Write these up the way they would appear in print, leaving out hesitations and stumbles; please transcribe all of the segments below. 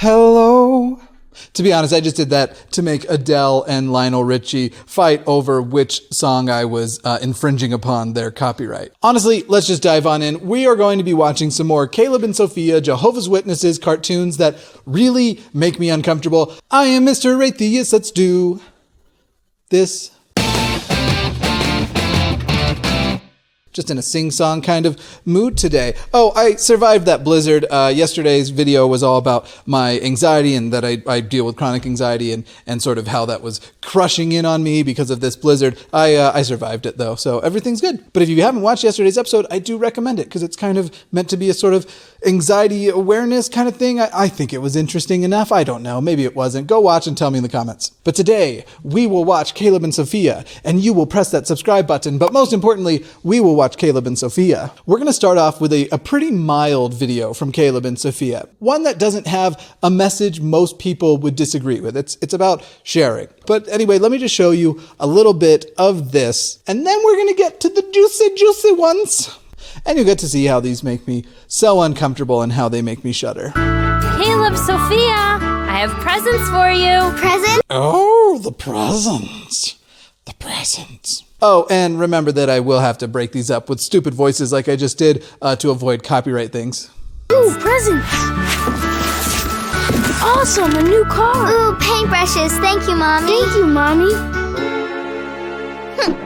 Hello. To be honest, I just did that to make Adele and Lionel Richie fight over which song I was infringing upon their copyright. Honestly, let's just dive on in. We are going to be watching some more Caleb and Sophia, Jehovah's Witnesses cartoons that really make me uncomfortable. I am Mr. Atheist. Let's do this. Just in a sing-song kind of mood today. Oh, I survived that blizzard. Yesterday's video was all about my anxiety and that I deal with chronic anxiety and sort of how that was crushing in on me because of this blizzard. I survived it though, so everything's good. But if you haven't watched yesterday's episode, I do recommend it because it's kind of meant to be a sort of anxiety awareness kind of thing. I think it was interesting enough. I don't know. Maybe it wasn't. Go watch and tell me in the comments. But today, we will watch Caleb and Sophia, and you will press that subscribe button. But most importantly, we will watch Caleb and Sophia. We're going to start off with a pretty mild video from Caleb and Sophia. One that doesn't have a message most people would disagree with. It's about sharing. But anyway, let me just show you a little bit of this, and then we're going to get to the juicy ones. And you'll get to see how these make me so uncomfortable and how they make me shudder. Caleb, Sophia, I have presents for you. Present? Oh, the presents. The presents. Oh, and remember that I will have to break these up with stupid voices like I just did to avoid copyright things. Ooh, presents. Awesome, a new car. Ooh, paintbrushes. Thank you, Mommy. Thank you, Mommy.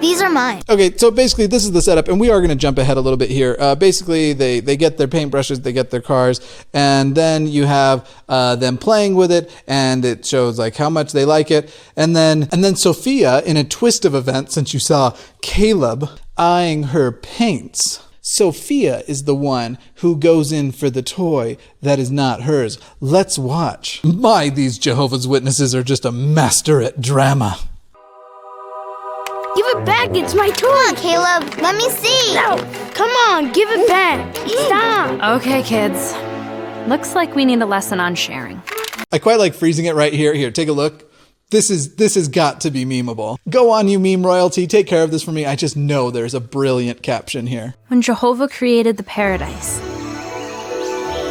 These are mine. Okay, so basically this is the setup, and we are going to jump ahead a little bit here. Basically, they get their paintbrushes, they get their cars, and then you have them playing with it, and it shows like how much they like it. And then Sophia, in a twist of events, since you saw Caleb eyeing her paints, Sophia is the one who goes in for the toy that is not hers. Let's watch. My, these Jehovah's Witnesses are just a master at drama. Give it back, it's my toy. Come on, Caleb, let me see. No, come on, give it back. Stop. Okay, kids. Looks like we need a lesson on sharing. I quite like freezing it right here. Here, take a look. This has got to be memeable. Go on, you meme royalty. Take care of this for me. I just know there's a brilliant caption here. When Jehovah created the paradise,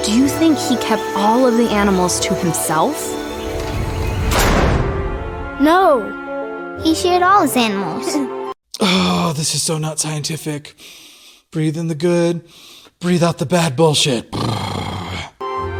do you think he kept all of the animals to himself? No. He shared all his animals. Oh, this is so not scientific. Breathe in the good, breathe out the bad bullshit.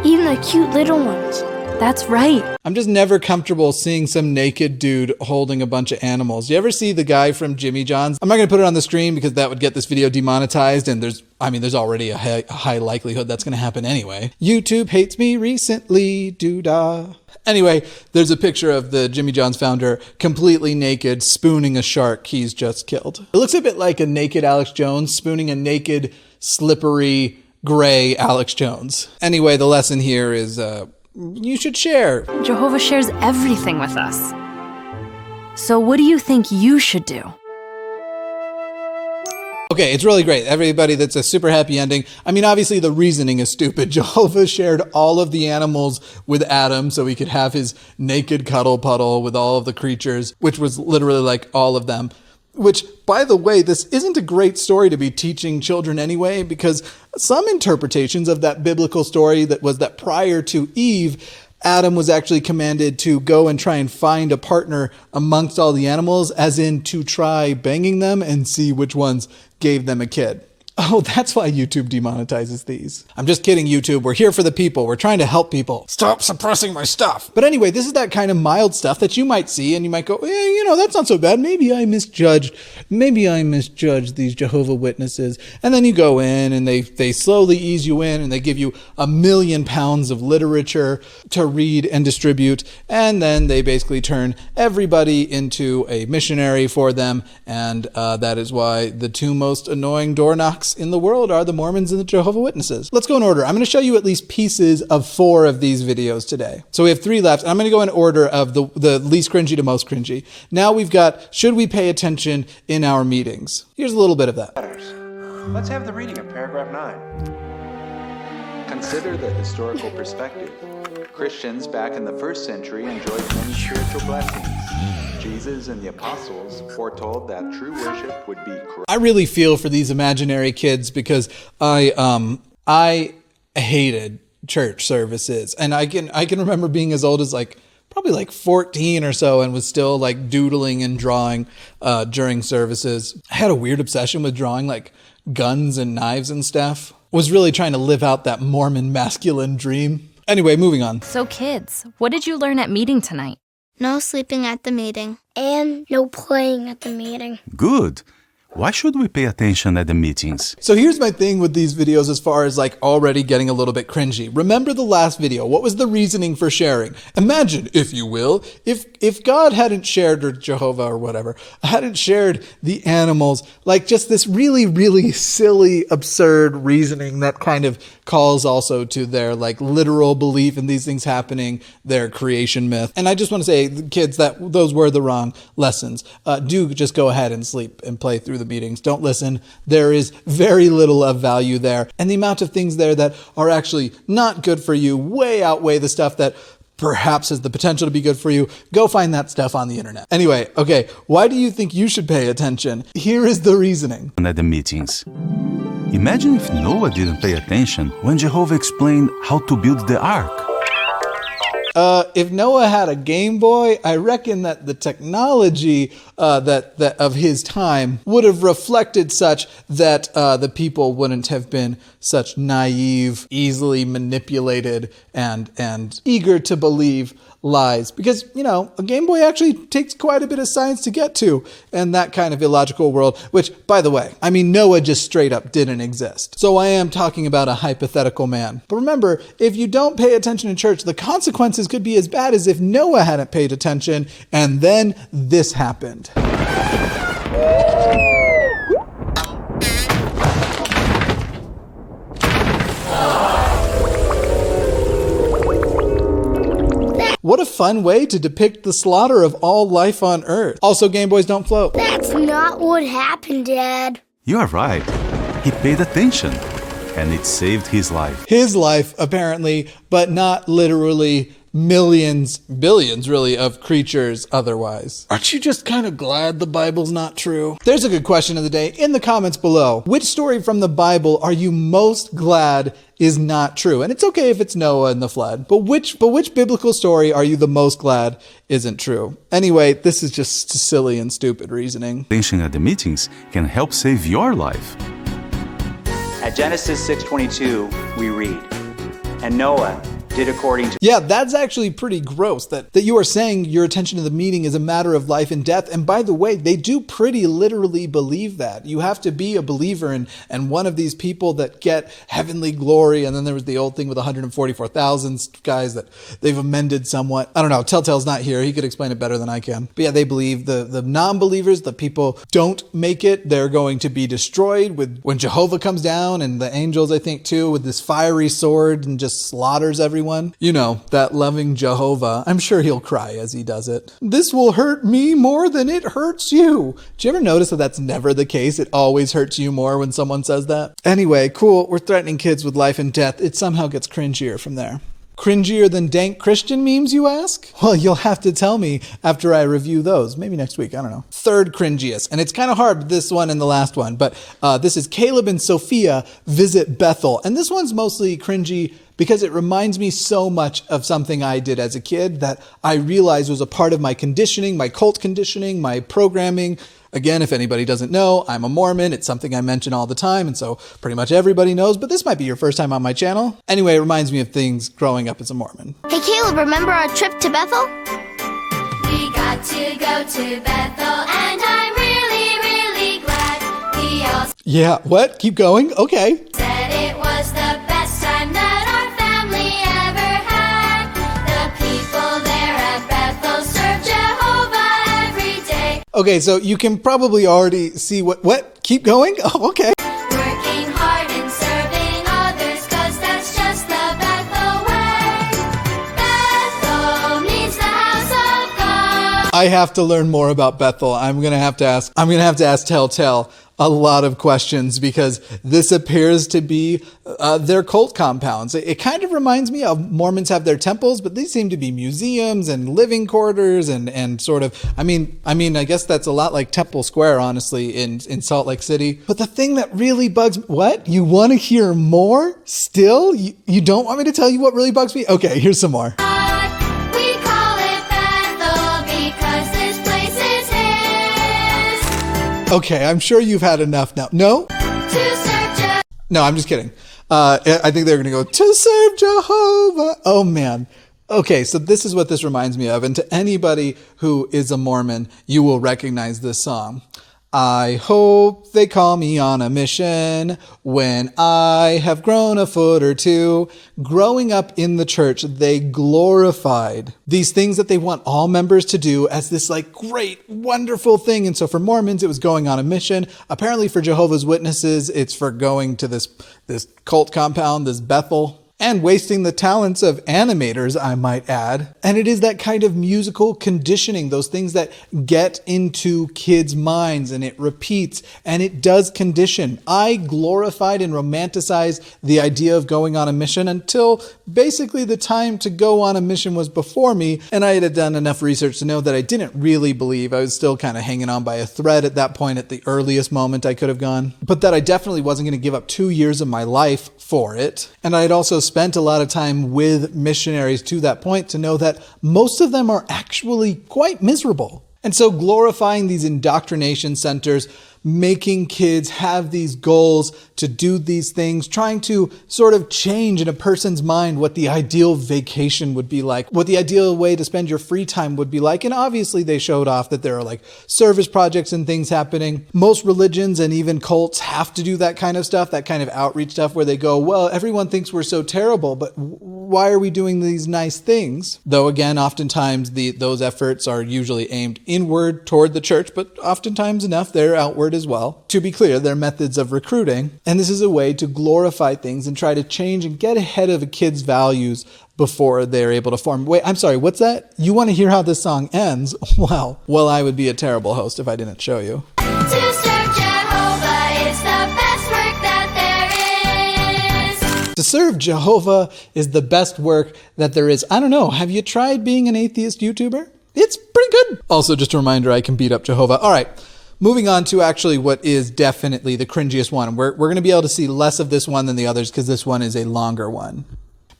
Even the cute little ones. That's right. I'm just never comfortable seeing some naked dude holding a bunch of animals. You ever see the guy from Jimmy John's? I'm not going to put it on the screen because that would get this video demonetized, and there's already a high likelihood that's going to happen anyway. YouTube hates me recently, doo-dah. Anyway, there's a picture of the Jimmy John's founder completely naked spooning a shark he's just killed. It looks a bit like a naked Alex Jones spooning a naked, slippery, gray Alex Jones. Anyway, the lesson here is you should share. Jehovah shares everything with us. So what do you think you should do? Okay, it's really great. Everybody, that's a super happy ending. I mean, obviously the reasoning is stupid. Jehovah shared all of the animals with Adam so he could have his naked cuddle puddle with all of the creatures, which was literally like all of them. Which, by the way, this isn't a great story to be teaching children anyway, because some interpretations of that biblical story that prior to Eve, Adam was actually commanded to go and try and find a partner amongst all the animals, as in to try banging them and see which ones gave them a kid. Oh, that's why YouTube demonetizes these. I'm just kidding, YouTube. We're here for the people. We're trying to help people. Stop suppressing my stuff. But anyway, this is that kind of mild stuff that you might see and you might go, that's not so bad. Maybe I misjudged these Jehovah Witnesses. And then you go in and they slowly ease you in and they give you 1 million pounds of literature to read and distribute. And then they basically turn everybody into a missionary for them. And that is why the two most annoying door knocks in the world are the Mormons and the Jehovah Witnesses. Let's go in order. I'm going to show you at least pieces of 4 of these videos today. So we have 3 left. I'm going to go in order of the least cringy to most cringy. Now we've got, should we pay attention in our meetings? Here's a little bit of that. Let's have the reading of paragraph 9. Consider the historical perspective. Christians back in the 1st century enjoyed many spiritual blessings. Jesus and the apostles foretold that true worship would be correct. I really feel for these imaginary kids because I hated church services. And I can remember being as old as probably 14 or so and was still doodling and drawing during services. I had a weird obsession with drawing guns and knives and stuff. Was really trying to live out that Mormon masculine dream. Anyway, moving on. So kids, what did you learn at meeting tonight? No sleeping at the meeting. And no playing at the meeting. Good. Why should we pay attention at the meetings? So here's my thing with these videos as far as already getting a little bit cringy. Remember the last video. What was the reasoning for sharing? Imagine, if you will, if God hadn't shared, or Jehovah or whatever, hadn't shared the animals, just this really, really silly, absurd reasoning that kind of calls also to their literal belief in these things happening, their creation myth. And I just want to say, kids, that those were the wrong lessons. Do just go ahead and sleep and play through the meetings. Don't listen. There is very little of value there. And the amount of things there that are actually not good for you way outweigh the stuff that perhaps has the potential to be good for you. Go find that stuff on the internet. Anyway, okay, why do you think you should pay attention? Here is the reasoning. At the meetings. Imagine if Noah didn't pay attention when Jehovah explained how to build the ark. If Noah had a Game Boy, I reckon that the technology that of his time would have reflected such that the people wouldn't have been such naive, easily manipulated, and eager to believe lies. Because, a Game Boy actually takes quite a bit of science to get to in that kind of illogical world, which, by the way, Noah just straight up didn't exist. So I am talking about a hypothetical man. But remember, if you don't pay attention in church, the consequences could be as bad as if Noah hadn't paid attention and then this happened. What a fun way to depict the slaughter of all life on Earth. Also, Game Boys don't float. That's not what happened, Dad. You are right. He paid attention, and it saved his life. His life, apparently, but not literally millions, billions, really, of creatures otherwise. Aren't you just kind of glad the Bible's not true? There's a good question of the day in the comments below. Which story from the Bible are you most glad is not true? And it's okay if it's Noah and the flood, but which biblical story are you the most glad isn't true? Anyway, this is just silly and stupid reasoning. Attention at the meetings can help save your life. At Genesis 6:22, we read, "And Noah did according to..." Yeah, that's actually pretty gross that you are saying your attention to the meeting is a matter of life and death. And by the way, they do pretty literally believe that. You have to be a believer and one of these people that get heavenly glory. And then there was the old thing with 144,000 guys that they've amended somewhat. I don't know. Telltale's not here. He could explain it better than I can. But yeah, they believe the non-believers, the people don't make it, they're going to be destroyed when Jehovah comes down, and the angels, I think, too, with this fiery sword and just slaughters everyone. That loving Jehovah. I'm sure he'll cry as he does it. This will hurt me more than it hurts you. Do you ever notice that that's never the case? It always hurts you more when someone says that. Anyway, cool. We're threatening kids with life and death. It somehow gets cringier from there. Cringier than dank Christian memes, you ask? Well, you'll have to tell me after I review those. Maybe next week, I don't know. Third cringiest, and it's kind of hard, this one and the last one, but this is Caleb and Sophia visit Bethel. And this one's mostly cringy because it reminds me so much of something I did as a kid that I realized was a part of my conditioning, my cult conditioning, my programming. Again, if anybody doesn't know, I'm a Mormon. It's something I mention all the time, and so pretty much everybody knows, but this might be your first time on my channel. Anyway, it reminds me of things growing up as a Mormon. Hey, Caleb, remember our trip to Bethel? We got to go to Bethel, and I'm really, really glad we all Yeah, what? Keep going? Okay. said it was the best time that our family ever had. The people there at Bethel serve Jehovah every day. Okay, so you can probably already see what? Keep going? Oh, okay. Working hard and serving others, 'cause that's just the Bethel way. Bethel means the house of God. I have to learn more about Bethel. I'm going to have to ask Telltale a lot of questions because this appears to be their cult compounds. It kind of reminds me of Mormons have their temples, but these seem to be museums and living quarters and sort of, I mean, I guess that's a lot like Temple Square, honestly, in Salt Lake City. But the thing that really bugs me, what? You want to hear more? Still? You don't want me to tell you what really bugs me? Okay, here's some more. We call it Bethel because this place is his. Okay, I'm sure you've had enough now. No? No, I'm just kidding. I think they're going to go, to serve Jehovah. Oh, man. Okay, so this is what this reminds me of. And to anybody who is a Mormon, you will recognize this song. I hope they call me on a mission when I have grown a foot or two. Growing up in the church, they glorified these things that they want all members to do as this like great, wonderful thing. And so for Mormons, it was going on a mission. Apparently for Jehovah's Witnesses, it's for going to this cult compound, this Bethel. And wasting the talents of animators, I might add. And it is that kind of musical conditioning, those things that get into kids' minds and it repeats and it does condition. I glorified and romanticized the idea of going on a mission until basically the time to go on a mission was before me. And I had done enough research to know that I didn't really believe. I was still kind of hanging on by a thread at that point at the earliest moment I could have gone. But that I definitely wasn't going to give up 2 years of my life for it. And I had also spent a lot of time with missionaries to that point to know that most of them are actually quite miserable. And so glorifying these indoctrination centers, making kids have these goals to do these things, trying to sort of change in a person's mind what the ideal vacation would be like, what the ideal way to spend your free time would be like. And obviously they showed off that there are like service projects and things happening. Most religions and even cults have to do that kind of stuff, that kind of outreach stuff where they go, well, everyone thinks we're so terrible, but why are we doing these nice things? Though again, oftentimes those efforts are usually aimed inward toward the church, but oftentimes enough they're outward as well. To be clear, they're methods of recruiting, and this is a way to glorify things and try to change and get ahead of a kid's values before they're able to form. Wait, I'm sorry, what's that? You want to hear how this song ends? Wow. Well, I would be a terrible host if I didn't show you. To serve Jehovah is the best work that there is. To serve Jehovah is the best work that there is. I don't know. Have you tried being an atheist YouTuber? It's pretty good. Also, just a reminder, I can beat up Jehovah. All right. Moving on to actually what is definitely the cringiest one. We're going to be able to see less of this one than the others because this one is a longer one.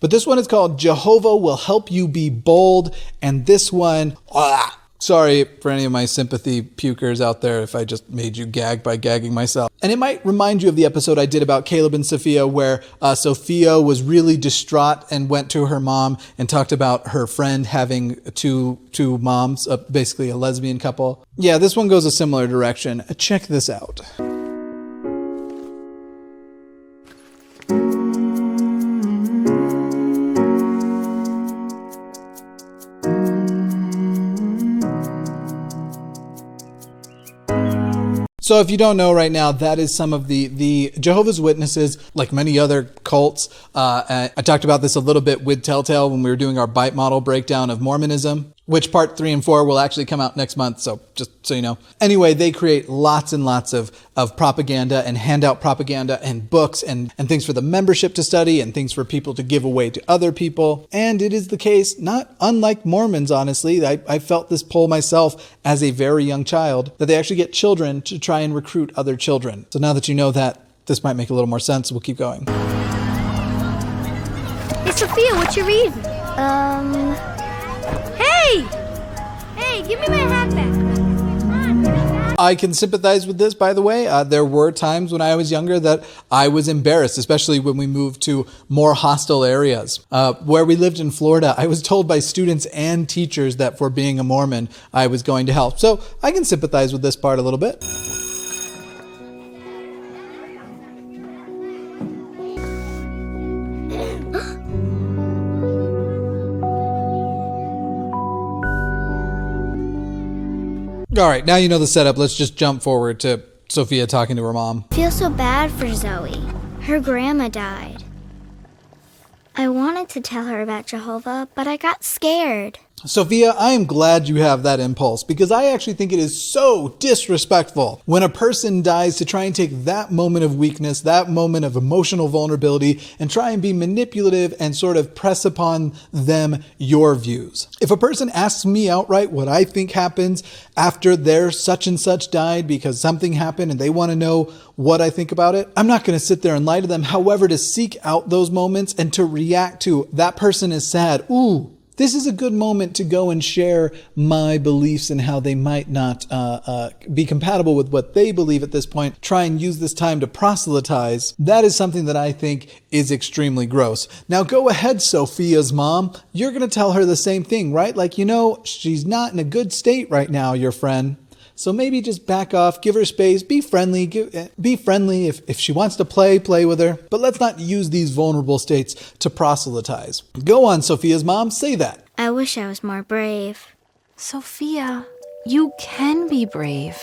But this one is called Jehovah Will Help You Be Bold. And this one, sorry for any of my sympathy pukers out there if I just made you gag by gagging myself. And it might remind you of the episode I did about Caleb and Sophia where Sophia was really distraught and went to her mom and talked about her friend having two moms, basically a lesbian couple. Yeah, this one goes a similar direction. Check this out. So if you don't know right now, that is some of the Jehovah's Witnesses, like many other cults. I talked about this a little bit with Telltale when we were doing our bite model breakdown of Mormonism, which part 3 and 4 will actually come out next month. So just so you know. Anyway, they create lots and lots of propaganda and hand out propaganda and books and things for the membership to study and things for people to give away to other people. And it is the case, not unlike Mormons, honestly. I felt this pull myself as a very young child, that they actually get children to try and recruit other children. So now that you know that, this might make a little more sense. We'll keep going. Hey, Sophia, what you reading? Hey, give me my hat back. I can sympathize with this, by the way. There were times when I was younger that I was embarrassed, especially when we moved to more hostile areas. Where we lived in Florida, I was told by students and teachers that for being a Mormon, I was going to hell. So I can sympathize with this part a little bit. All right, now you know the setup. Let's just jump forward to Sophia talking to her mom. I feel so bad for Zoe. Her grandma died. I wanted to tell her about Jehovah, but I got scared. Sophia, I am glad you have that impulse because I actually think it is so disrespectful when a person dies to try and take that moment of weakness, that moment of emotional vulnerability, and try and be manipulative and sort of press upon them your views. If a person asks me outright what I think happens after their such and such died because something happened and they want to know what I think about it, I'm not going to sit there and lie to them. However, to seek out those moments and to react to that person is sad. Ooh, this is a good moment to go and share my beliefs and how they might not be compatible with what they believe at this point. Try and use this time to proselytize. That is something that I think is extremely gross. Now go ahead, Sophia's mom. You're going to tell her the same thing, right? Like, she's not in a good state right now, your friend. So maybe just back off, give her space, be friendly, be friendly. If she wants to play with her. But let's not use these vulnerable states to proselytize. Go on, Sophia's mom, say that. I wish I was more brave. Sophia, you can be brave.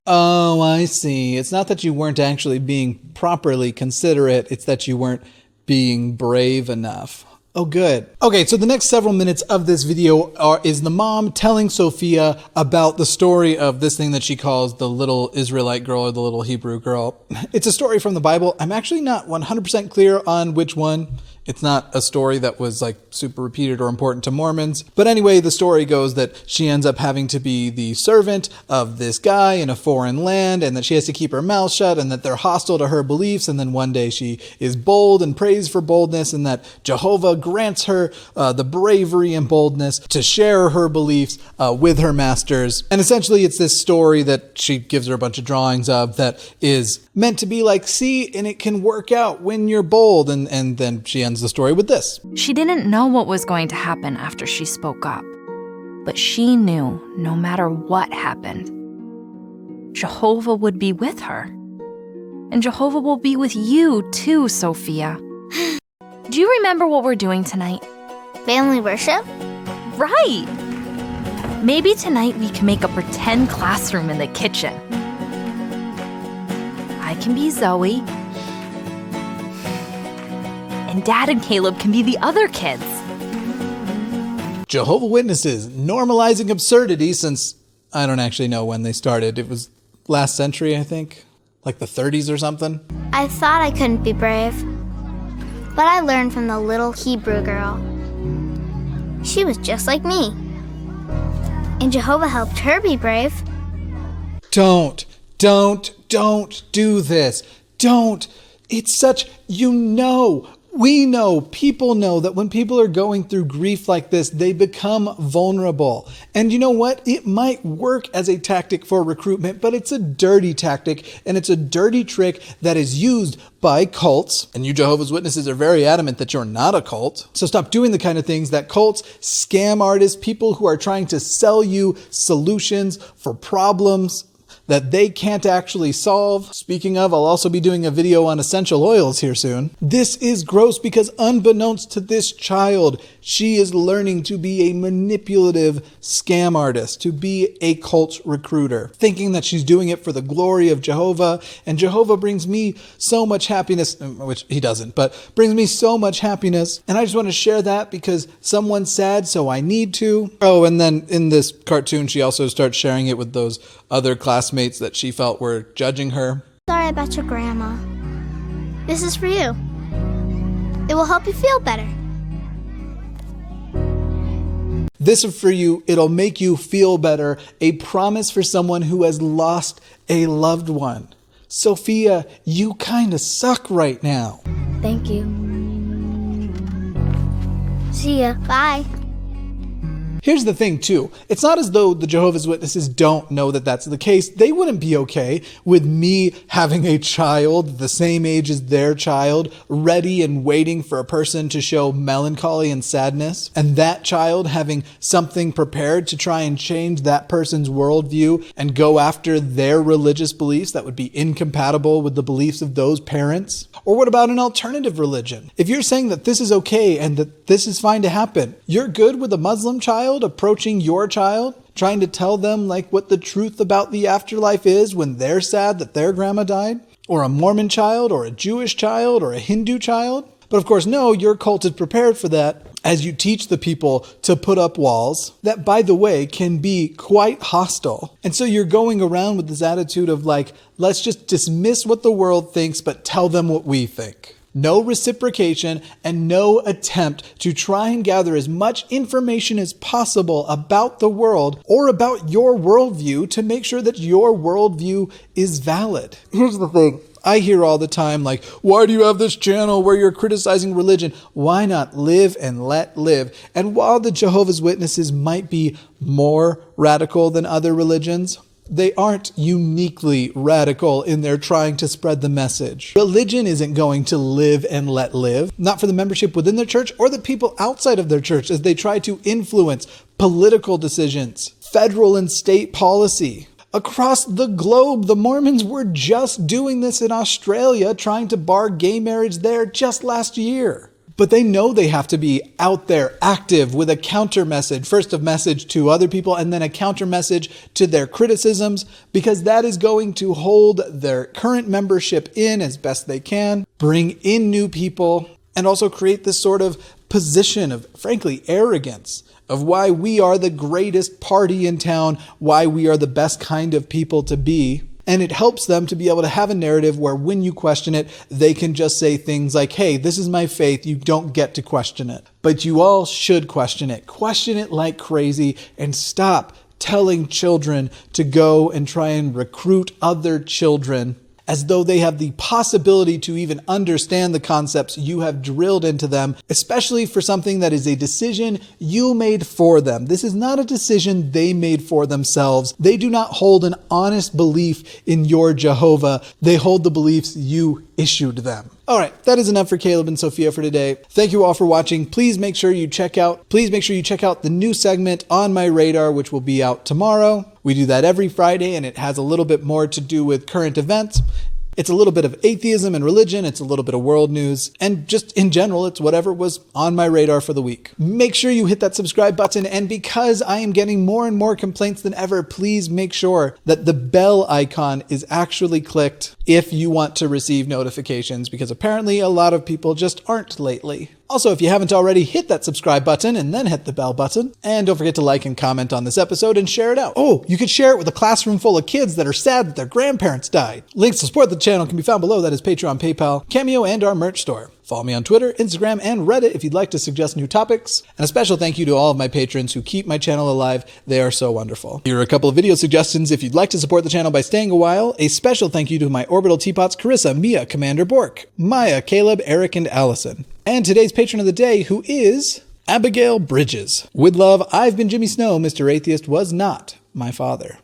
Oh, I see. It's not that you weren't actually being properly considerate. It's that you weren't being brave enough. Oh, good. Okay, so the next several minutes of this video is the mom telling Sophia about the story of this thing that she calls the little Israelite girl or the little Hebrew girl. It's a story from the Bible. I'm actually not 100% clear on which one. It's not a story that was like super repeated or important to Mormons. But anyway, the story goes that she ends up having to be the servant of this guy in a foreign land and that she has to keep her mouth shut and that they're hostile to her beliefs. And then one day she is bold and praised for boldness and that Jehovah grants her the bravery and boldness to share her beliefs with her masters. And essentially it's this story that she gives her a bunch of drawings of that is meant to be like, see, and it can work out when you're bold. And then she ends the story with this. She didn't know what was going to happen after she spoke up, but she knew no matter what happened, Jehovah would be with her. And Jehovah will be with you too, Sophia. Do you remember what we're doing tonight? Family worship? Right! Maybe tonight we can make a pretend classroom in the kitchen. I can be Zoe, and Dad and Caleb can be the other kids. Jehovah Witnesses normalizing absurdity since I don't actually know when they started. It was last century, I think, like the 30s or something. I thought I couldn't be brave, but I learned from the little Hebrew girl. She was just like me, and Jehovah helped her be brave. Don't do this. Don't. It's such, we know, people know that when people are going through grief like this, they become vulnerable. And you know what? It might work as a tactic for recruitment, but it's a dirty tactic and it's a dirty trick that is used by cults. And you Jehovah's Witnesses are very adamant that you're not a cult. So stop doing the kind of things that cults, scam artists, people who are trying to sell you solutions for problems that they can't actually solve. Speaking of, I'll also be doing a video on essential oils here soon. This is gross because unbeknownst to this child, she is learning to be a manipulative scam artist, to be a cult recruiter, thinking that she's doing it for the glory of Jehovah. And Jehovah brings me so much happiness, which he doesn't, but brings me so much happiness. And I just want to share that because someone's sad, so I need to. Oh, and then in this cartoon, she also starts sharing it with those other classmates that she felt were judging her. Sorry about your grandma. This is for you. It will help you feel better. This is for you. It'll make you feel better. A promise for someone who has lost a loved one. Sophia, you kind of suck right now. Thank you. See ya. Bye. Here's the thing too, it's not as though the Jehovah's Witnesses don't know that that's the case. They wouldn't be okay with me having a child the same age as their child, ready and waiting for a person to show melancholy and sadness, and that child having something prepared to try and change that person's worldview and go after their religious beliefs that would be incompatible with the beliefs of those parents. Or what about an alternative religion? If you're saying that this is okay and that this is fine to happen, you're good with a Muslim child approaching your child, trying to tell them like what the truth about the afterlife is when they're sad that their grandma died? Or a Mormon child or a Jewish child or a Hindu child? But of course, no, your cult is prepared for that as you teach the people to put up walls that, by the way, can be quite hostile. And so you're going around with this attitude of like, let's just dismiss what the world thinks, but tell them what we think. No reciprocation and no attempt to try and gather as much information as possible about the world or about your worldview to make sure that your worldview is valid. Here's the thing. I hear all the time, like, why do you have this channel where you're criticizing religion? Why not live and let live? And while the Jehovah's Witnesses might be more radical than other religions, they aren't uniquely radical in their trying to spread the message. Religion isn't going to live and let live, not for the membership within their church or the people outside of their church as they try to influence political decisions, federal and state policy. Across the globe, the Mormons were just doing this in Australia, trying to bar gay marriage there just last year. But they know they have to be out there active with a counter message, first a message to other people and then a counter message to their criticisms, because that is going to hold their current membership in as best they can, bring in new people, and also create this sort of position of, frankly, arrogance of why we are the greatest party in town, why we are the best kind of people to be. And it helps them to be able to have a narrative where when you question it, they can just say things like, hey, this is my faith. You don't get to question it. But you all should question it. Question it like crazy and stop telling children to go and try and recruit other children as though they have the possibility to even understand the concepts you have drilled into them, especially for something that is a decision you made for them. This is not a decision they made for themselves. They do not hold an honest belief in your Jehovah. They hold the beliefs you issued them. All right, that is enough for Caleb and Sophia for today. Thank you all for watching. Please make sure you check out the new segment On My Radar, which will be out tomorrow. We do that every Friday, and it has a little bit more to do with current events. It's a little bit of atheism and religion. It's a little bit of world news. And just in general, it's whatever was on my radar for the week. Make sure you hit that subscribe button. And because I am getting more and more complaints than ever, please make sure that the bell icon is actually clicked if you want to receive notifications, because apparently a lot of people just aren't lately. Also, if you haven't already, hit that subscribe button and then hit the bell button. And don't forget to like and comment on this episode and share it out. Oh, you could share it with a classroom full of kids that are sad that their grandparents died. Links to support the channel can be found below. That is Patreon, PayPal, Cameo, and our merch store. Follow me on Twitter, Instagram, and Reddit if you'd like to suggest new topics. And a special thank you to all of my patrons who keep my channel alive. They are so wonderful. Here are a couple of video suggestions if you'd like to support the channel by staying a while. A special thank you to my Orbital Teapots, Carissa, Mia, Commander Bork, Maya, Caleb, Eric, and Allison. And today's patron of the day, who is Abigail Bridges. With love, I've been Jimmy Snow. Mr. Atheist was not my father.